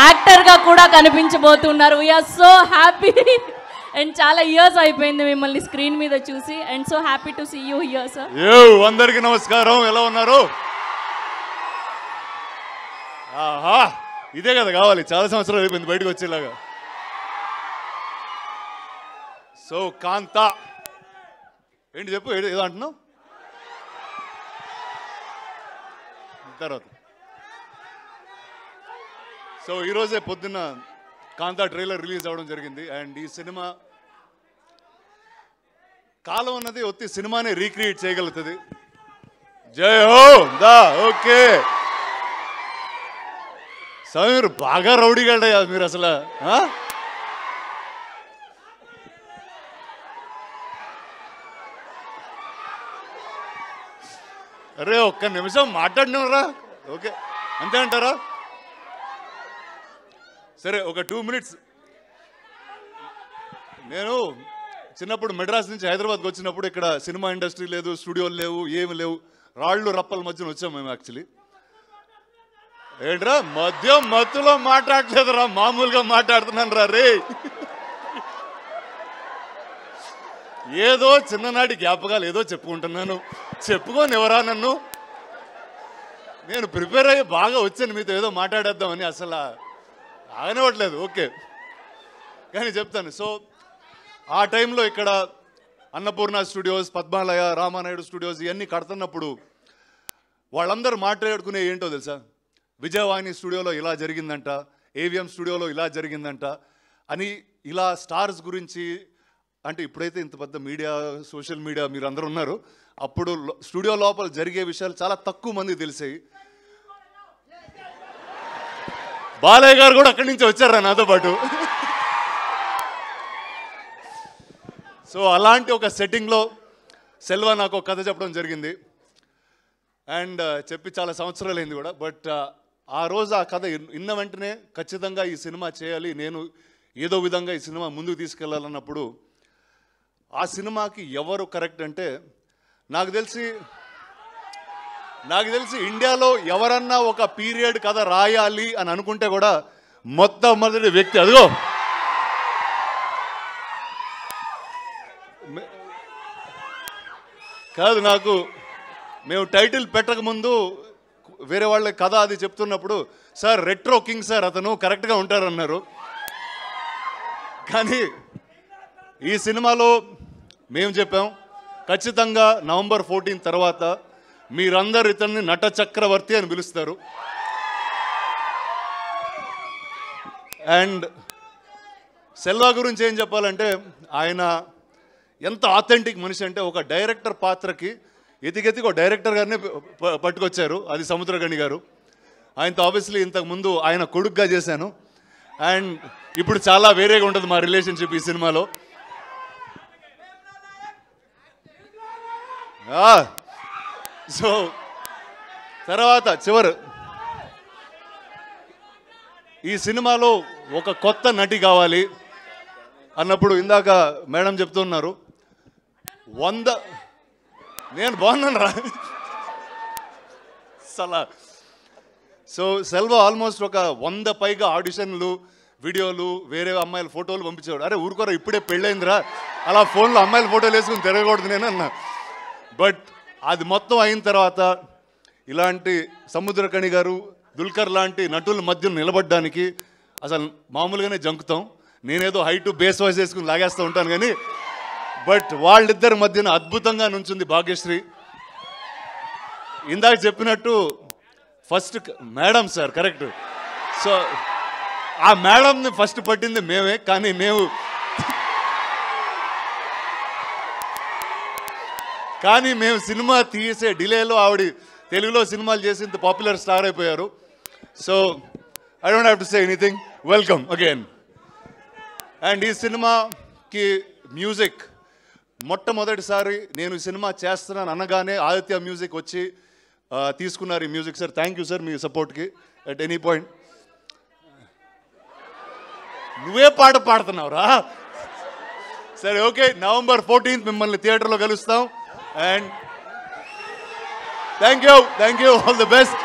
యాక్టర్గా కూడా కనిపించబోతున్నారు. వీఆర్ సో హ్యాపీ అండ్ చాలా ఇయర్స్ అయిపోయింది మిమ్మల్ని స్క్రీన్ మీద చూసి and so happy to see you here sir. అందరికీ నమస్కారం, ఎలా ఉన్నారు? ఆహా, ఇదే కదా కావాలి, చాలా సంవత్సరాలు అయిపోయింది బయటకు వచ్చేలాగా. సో కాంతా ఏంటి చెప్పు, ఏదో అంటున్నావు తర్వాత. సో ఈరోజే పొద్దున్న కాంతా ట్రైలర్ రిలీజ్ అవ్వడం జరిగింది. అండ్ ఈ సినిమా కాలం అన్నది ఒత్తి సినిమానే రీక్రియేట్ చేయగలుగుతుంది. జై హో దా. ఓకే స్వామి, మీరు బాగా రౌడీగాడయ్యా మీరు అసలు. అరే ఒక్క నిమిషం మాట్లాడినరా? ఓకే అంతే అంటారా? సరే ఒక 2 minutes. నేను చిన్నప్పుడు మెడ్రాస్ నుంచి హైదరాబాద్కి వచ్చినప్పుడు ఇక్కడ సినిమా ఇండస్ట్రీ లేదు, స్టూడియోలు లేవు, ఏమి లేవు, రాళ్ళు రప్పల మధ్యన వచ్చాం మేము. యాక్చువల్లీ ఏంట్రా మత్తులో మాట్లాడలేదురా, మామూలుగా మాట్లాడుతున్నాను రా రే. ఏదో చిన్ననాటి జ్ఞాపకాలు ఏదో చెప్పుకుంటున్నాను. చెప్పుకోని ఎవరా నన్ను? నేను ప్రిపేర్ అయ్యి బాగా వచ్చాను మీతో ఏదో మాట్లాడేద్దామని, అసలు ఆగనివ్వట్లేదు. ఓకే కానీ చెప్తాను. సో ఆ టైంలో ఇక్కడ అన్నపూర్ణ స్టూడియోస్, పద్మాలయ, రామానాయుడు స్టూడియోస్ ఇవన్నీ కడుతున్నప్పుడు వాళ్ళందరూ మాట్లాడుకునే ఏంటో తెలుసా? విజయవాణి స్టూడియోలో ఇలా జరిగిందంట, ఏవిఎం స్టూడియోలో ఇలా జరిగిందంట అని, ఇలా స్టార్స్ గురించి. అంటే ఇప్పుడైతే ఇంత పెద్ద మీడియా, సోషల్ మీడియా మీరు అందరూ ఉన్నారు, అప్పుడు స్టూడియో లోపల జరిగే విషయాలు చాలా తక్కువ మంది తెలిసాయి. బాలయ్య గారు కూడా అక్కడి నుంచి వచ్చారా నాతో పాటు. సో అలాంటి ఒక సెట్టింగ్లో సెల్వా నాకు ఒక కథ చెప్పడం జరిగింది. అండ్ చెప్పి చాలా సంవత్సరాలు అయింది కూడా. బట్ ఆ రోజు ఆ కథ విన్న వెంటనే ఖచ్చితంగా ఈ సినిమా చేయాలి, నేను ఏదో విధంగా ఈ సినిమా ముందుకు తీసుకెళ్లాలన్నప్పుడు ఆ సినిమాకి ఎవరు కరెక్ట్ అంటే, నాకు తెలిసి ఇండియాలో ఎవరన్నా ఒక పీరియడ్ కథ రాయాలి అని అనుకుంటే కూడా మొట్టమొదటి వ్యక్తి అదిగో కాదు. నాకు మేము టైటిల్ పెట్టక ముందు వేరే వాళ్ళ కథ అది చెప్తున్నప్పుడు, సార్ రెట్రో కింగ్ సార్ అతను కరెక్ట్గా ఉంటారన్నారు. కానీ ఈ సినిమాలో మేము చెప్పాం ఖచ్చితంగా November 14 తర్వాత మీరందరూ ఇతన్ని నట చక్రవర్తి అని పిలుస్తారు. అండ్ సెల్వా గురించి ఏం చెప్పాలంటే, ఆయన ఎంత ఆథెంటిక్ మనిషి అంటే, ఒక డైరెక్టర్ పాత్రకి ఎతికెతికి ఒక డైరెక్టర్ గారినే పట్టుకొచ్చారు, అది సముద్రగణి గారు. ఆయనతో ఆబ్వియస్లీ ఇంతకుముందు ఆయన కొడుకుగా చేశాను. అండ్ ఇప్పుడు చాలా వేరేగా ఉంటుంది మా రిలేషన్షిప్ ఈ సినిమాలో. సో తర్వాత ఈ సినిమాలో ఒక కొత్త నటి కావాలి అన్నప్పుడు ఇందాక మేడం చెప్తున్నారు 100. నేను బాగున్నాను రా సలా. సో సెల్వా ఆల్మోస్ట్ ఒక 100 పైగా ఆడిషన్లు, వీడియోలు, వేరే అమ్మాయిల ఫోటోలు పంపించేవాడు. అరే ఊరుకోరా, ఇప్పుడే పెళ్ళైందిరా, అలా ఫోన్లో అమ్మాయిల ఫోటోలు వేసుకుని తిరగకూడదు నేను అన్నా. బట్ అది మొత్తం అయిన తర్వాత ఇలాంటి సముద్రకణి గారు, దుల్కర్ లాంటి నటుల మధ్య నిలబడడానికి అసలు మామూలుగానే జంకుతాం. నేనేదో హైట్ బేస్ వాయిస్ వేసుకుని లాగేస్తూ ఉంటాను కానీ, బట్ వాళ్ళిద్దరి మధ్యన అద్భుతంగా నుంచుంది భాగ్యశ్రీ. ఇందాక చెప్పినట్టు first madam sir correct. So ఆ మేడంని ఫస్ట్ పట్టింది మేమే, కానీ మేము సినిమా తీసే డిలేలో ఆవిడ తెలుగులో సినిమాలు చేసి ఇంత పాపులర్ స్టార్ అయిపోయారు. So I don't have to say anything. Welcome again. And ఈ సినిమాకి మ్యూజిక్ మొట్టమొదటిసారి నేను ఈ సినిమా చేస్తున్నాను అనగానే ఆదిత్య మ్యూజిక్ వచ్చి తీసుకున్నారు ఈ music. Sir thank you sir మీ సపోర్ట్కి అట్ ఎనీ పాయింట్. నువ్వే పాట పాడుతున్నావురా? సరే ఓకే, November 14 మిమ్మల్ని థియేటర్లో కలుస్తాం. And thank you, all the best.